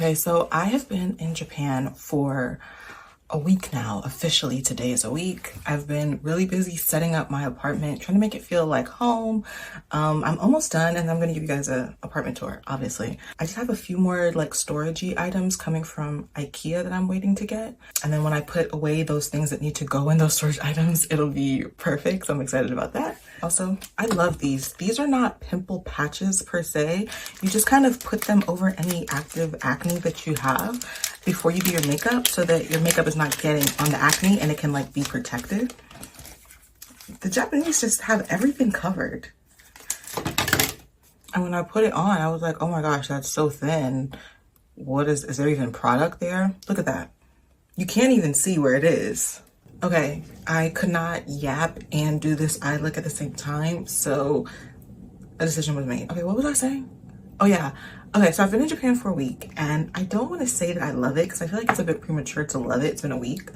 Okay, so I have been in Japan for a week now. Officially, today is a week. I've been really busy setting up my apartment, trying to make it feel like home. I'm almost done, and I'm gonna give you guys an apartment tour, obviously. I just have a few more like storagey items coming from IKEA that I'm waiting to get. And then when I put away those things that need to go in those storage items, it'll be perfect. So I'm excited about that. Also, I love these. These are not pimple patches per se. You just kind of put them over any active acne that you have before you do your makeup so that your makeup is not getting on the acne and it can like be protected. The Japanese just have everything covered. And when I put it on, I was like, oh my gosh, that's so thin. What is there even product there? Look at that. You can't even see where it is. Okay, I could not yap and do this eye look at the same time, so a decision was made. Okay, what was I saying? Oh yeah. Okay, so I've been in Japan for a week, and I don't want to say that I love it because I feel like it's a bit premature to love it. It's been a week,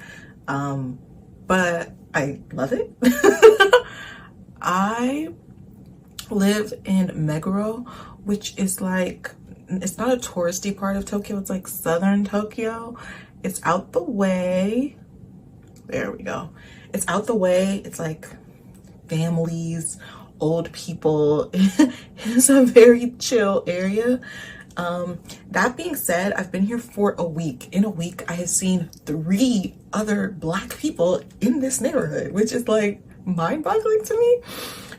but I love it. I live in Meguro, which is like, it's not a touristy part of Tokyo. It's like southern Tokyo. It's out the way. There we go. It's out the way. It's like families, old people. It's a very chill area. That being said, I've been here for a week. In a week, I have seen 3 other Black people in this neighborhood, which is like mind-boggling to me.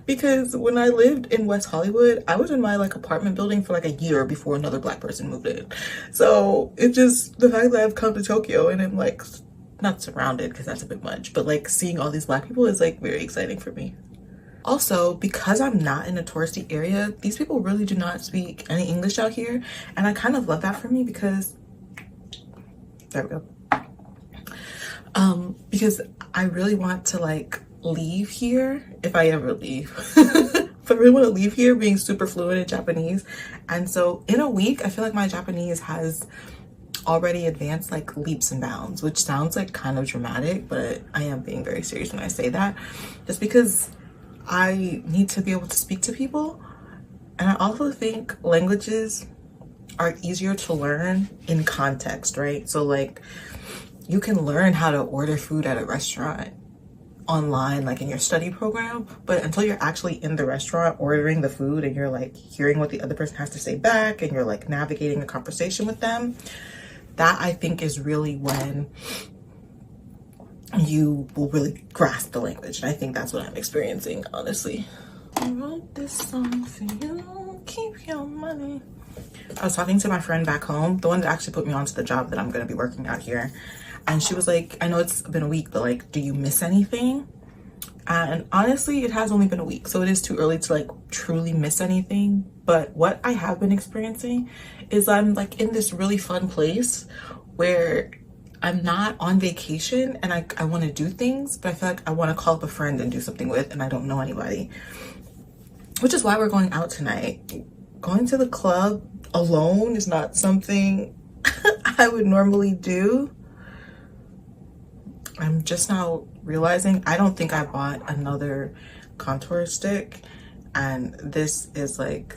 Because when I lived in West Hollywood, I was in my like apartment building for like a year before another Black person moved in. So it just, the fact that I've come to Tokyo and I'm like, not surrounded because that's a bit much, but like seeing all these Black people is like very exciting for me. Also, because I'm not in a touristy area, these people really do not speak any English out here. And I kind of love that for me because, there we go. Because I really want to like leave here if I ever leave. But I really want to leave here being super fluent in Japanese. And so in a week, I feel like my Japanese has already advanced like leaps and bounds, which sounds like kind of dramatic, but I am being very serious when I say that, just because I need to be able to speak to people. And I also think languages are easier to learn in context, right? So like you can learn how to order food at a restaurant online, like in your study program, but until you're actually in the restaurant ordering the food and you're like hearing what the other person has to say back and you're like navigating a conversation with them, that I think is really when you will really grasp the language. And I think that's what I'm experiencing, honestly. I wrote this song for you, keep your money. I was talking to my friend back home, the one that actually put me onto the job that I'm gonna be working out here. And she was like, I know it's been a week, but like, do you miss anything? And honestly, it has only been a week, so it is too early to like truly miss anything. But what I have been experiencing is I'm like in this really fun place where I'm not on vacation and I want to do things, but I feel like I want to call up a friend and do something with, and I don't know anybody. Which is why we're going out tonight. Going to the club alone is not something I would normally do. I'm just now realizing I don't think I bought another contour stick, and this is like,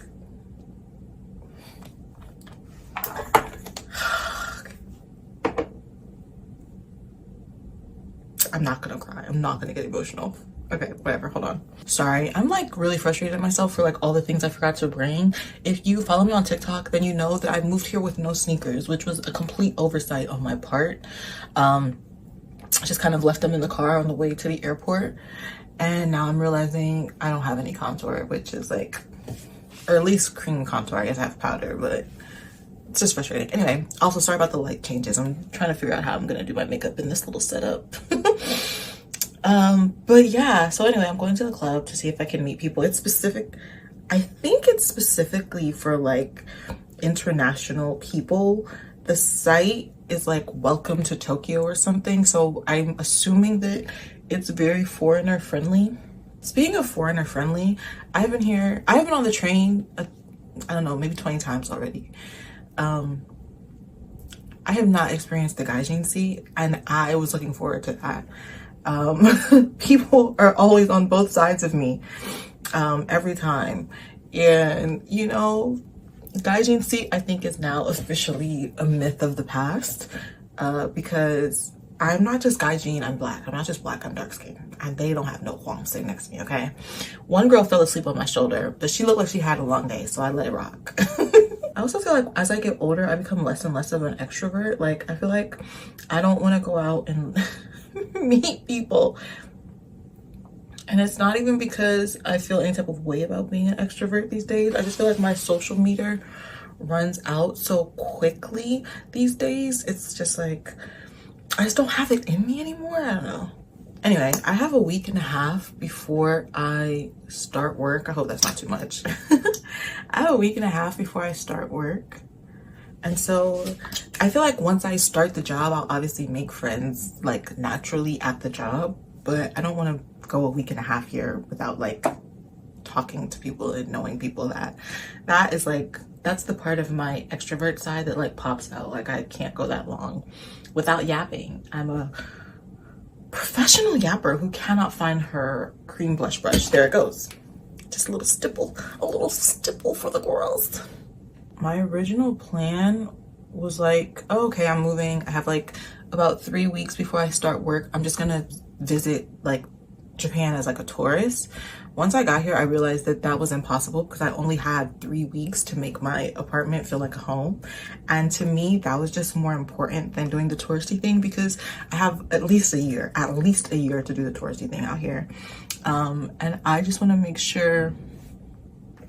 I'm not gonna cry. I'm not gonna get emotional. Okay, whatever, hold on. Sorry, I'm like really frustrated at myself for like all the things I forgot to bring. If you follow me on TikTok, then you know that I moved here with no sneakers, which was a complete oversight on my part. I just kind of left them in the car on the way to the airport, and now I'm realizing I don't have any contour, which is like, or at least cream contour. I guess I have powder, but it's just frustrating. Anyway, also sorry about the light changes. I'm trying to figure out how I'm gonna do my makeup in this little setup. But yeah, so anyway, I'm going to the club to see if I can meet people. It's specific, I think it's specifically for like international people. The site is like welcome to Tokyo or something, so I'm assuming that it's very foreigner friendly. Speaking of foreigner friendly, I've been on the train I don't know, maybe 20 times already. I have not experienced the Gaijin Seat, and I was looking forward to that. People are always on both sides of me every time, and you know, Gaijin Seat, I think, is now officially a myth of the past, because I'm not just Gaijin, I'm black. I'm not just black, I'm dark skinned. And they don't have no qualms sitting next to me, okay? One girl fell asleep on my shoulder, but she looked like she had a long day, so I let it rock. I also feel like as I get older, I become less and less of an extrovert. Like, I feel like I don't want to go out and meet people. And it's not even because I feel any type of way about being an extrovert these days. I just feel like my social meter runs out so quickly these days. It's just like, I just don't have it in me anymore. I don't know. Anyway, I have a week and a half before I start work. I hope that's not too much. I have a week and a half before I start work. And so I feel like once I start the job, I'll obviously make friends like naturally at the job, but I don't want to go a week and a half here without like talking to people and knowing people. That is like, that's the part of my extrovert side that like pops out. Like, I can't go that long without yapping. I'm a professional yapper who cannot find her cream blush brush. There it goes. Just a little stipple for the girls. My original plan was like, oh, okay, I'm moving. I have like about 3 weeks before I start work. I'm just gonna visit like Japan as like a tourist. Once I got here, I realized that that was impossible because I only had 3 weeks to make my apartment feel like a home. And to me, that was just more important than doing the touristy thing, because I have at least a year to do the touristy thing out here. And I just want to make sure,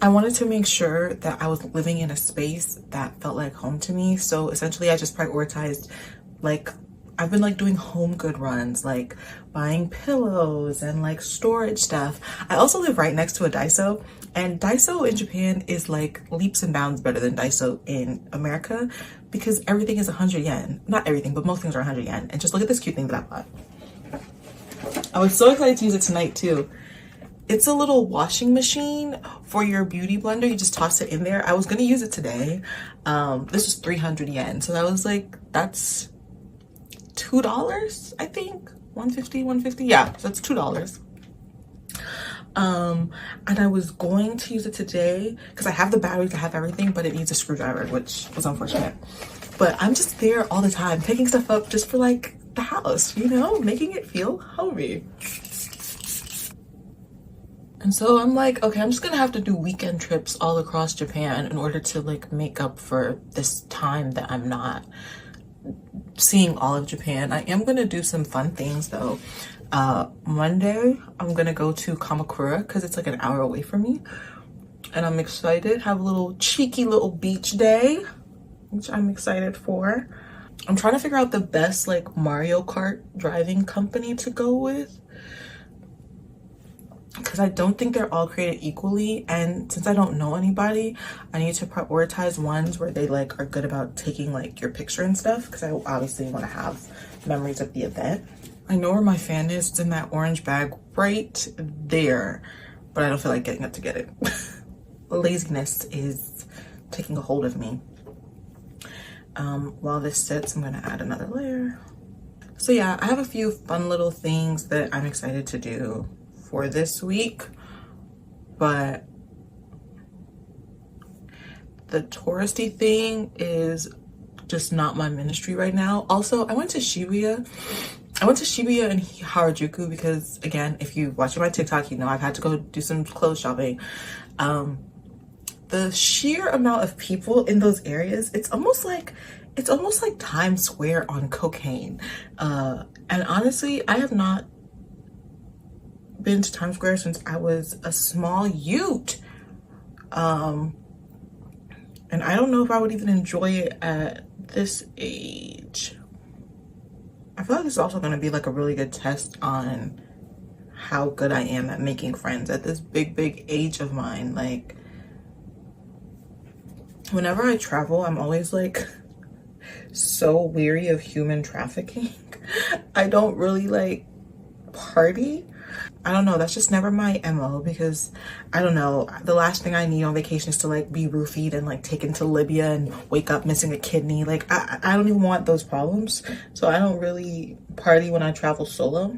I wanted to make sure that I was living in a space that felt like home to me. So essentially I just prioritized, like, I've been like doing home good runs, like buying pillows and like storage stuff. I also live right next to a Daiso, and Daiso in Japan is like leaps and bounds better than Daiso in America, because everything is 100 yen. Not everything, but most things are 100 yen. And just look at this cute thing that I bought. I was so excited to use it tonight too. It's a little washing machine for your beauty blender. You just toss it in there. I was gonna use it today. This was 300 yen. So that was like, that's $2, I think. 150. Yeah, so that's $2. And I was going to use it today because I have the batteries, I have everything, but it needs a screwdriver, which was unfortunate. But I'm just there all the time, picking stuff up just for like the house, you know, making it feel homey. And so I'm like, okay, I'm just gonna have to do weekend trips all across Japan in order to like make up for this time that I'm not seeing all of Japan. I am gonna do some fun things though. Monday, I'm gonna go to Kamakura because it's like an hour away from me. And I'm excited, have a little cheeky little beach day, which I'm excited for. I'm trying to figure out the best like Mario Kart driving company to go with, because I don't think they're all created equally, and since I don't know anybody, I need to prioritize ones where they like are good about taking like your picture and stuff, because I obviously want to have memories of the event. I know where my fan is. It's in that orange bag right there, but I don't feel like getting up to get it. Laziness is taking a hold of me. While this sits, I'm gonna add another layer. So yeah, I have a few fun little things that I'm excited to do for this week, but the touristy thing is just not my ministry right now. Also, I went to Shibuya and Harajuku because, again, if you watch my TikTok, you know I've had to go do some clothes shopping. The sheer amount of people in those areas, it's almost like Times Square on cocaine. And honestly, I have not been to Times Square since I was a small youth. And I don't know if I would even enjoy it at this age. I feel like this is also going to be like a really good test on how good I am at making friends at this big age of mine. Like, whenever I travel, I'm always like so weary of human trafficking. I don't really like party. I don't know, that's just never my MO, because I don't know, the last thing I need on vacation is to like be roofied and like taken to Libya and wake up missing a kidney. Like I don't even want those problems. So I don't really party when I travel solo.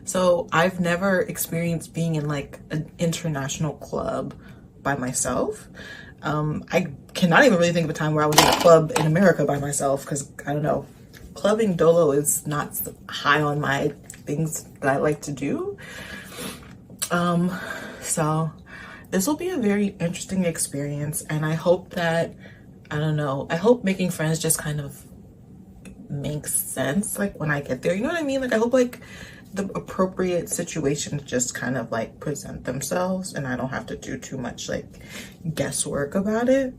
So I've never experienced being in like an international club by myself. I cannot even really think of a time where I was in a club in America by myself, because I don't know, clubbing dolo is not high on my things that I like to do. So this will be a very interesting experience, and I hope that, I don't know, I hope making friends just kind of makes sense like when I get there, you know what I mean? Like I hope like the appropriate situations just kind of like present themselves and I don't have to do too much like guesswork about it.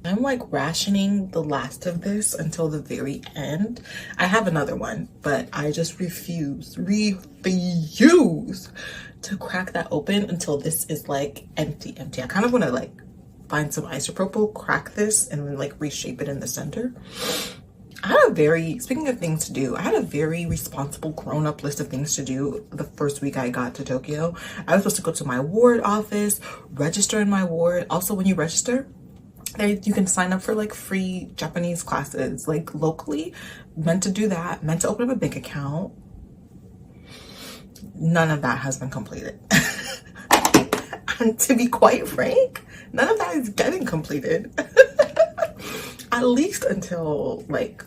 I'm like rationing the last of this until the very end. I have another one, but I just refuse to crack that open until this is like empty. I kind of want to like find some isopropyl, crack this, and then like reshape it in the center. I had a very, speaking of things to do, I had a very responsible grown-up list of things to do the first week I got to Tokyo. I was supposed to go to my ward office, register in my ward. Also, when you register, you can sign up for like free Japanese classes, like locally. Meant to do that, meant to open up a bank account. None of that has been completed. And to be quite frank, none of that is getting completed. At least until like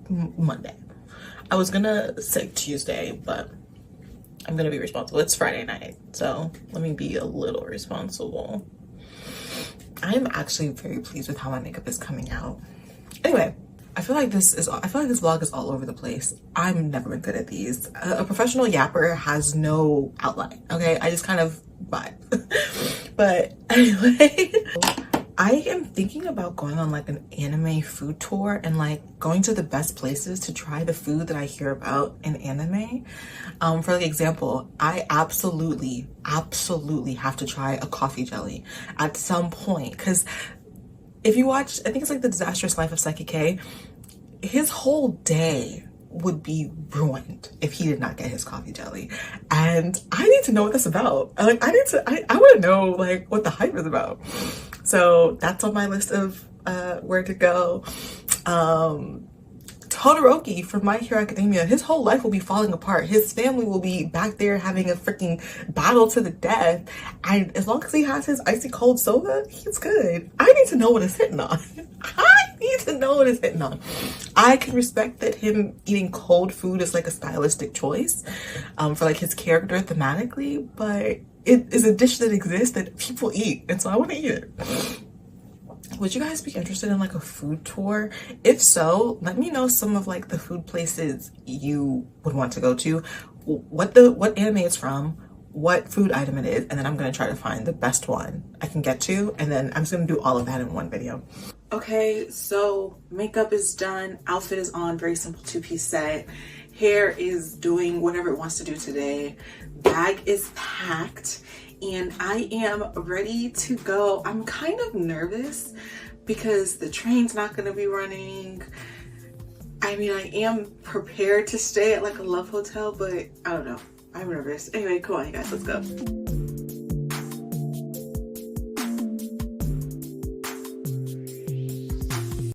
Monday. I was gonna say Tuesday, but I'm gonna be responsible. It's Friday night, so let me be a little responsible. I'm actually very pleased with how my makeup is coming out. Anyway, I feel like this vlog is all over the place. I've never been good at these. A professional yapper has no outline, okay? I just kind of vibe. But anyway, I am thinking about going on like an anime food tour and like going to the best places to try the food that I hear about in anime. For like example, I absolutely have to try a coffee jelly at some point, because if you watch, I think it's like The Disastrous Life of Psyche K, his whole day would be ruined if he did not get his coffee jelly. And I need to know what that's about. Like I want to know like what the hype is about. So that's on my list of where to go. Todoroki from My Hero Academia, his whole life will be falling apart. His family will be back there having a freaking battle to the death. And as long as he has his icy cold soda, he's good. I need to know what it's hitting on. I can respect that him eating cold food is like a stylistic choice for like his character thematically, but it is a dish that exists that people eat, and so I want to eat it. Would you guys be interested in like a food tour? If so, let me know some of like the food places you would want to go to, what anime it's from, what food item it is, and then I'm gonna try to find the best one I can get to, and then I'm just gonna do all of that in one video. Okay, so makeup is done, outfit is on, very simple two-piece set. Hair is doing whatever it wants to do today. Bag is packed, and I am ready to go. I'm kind of nervous because the train's not gonna be running. I mean, I am prepared to stay at like a love hotel, but I don't know. I'm nervous. Anyway, come on, you guys, let's go.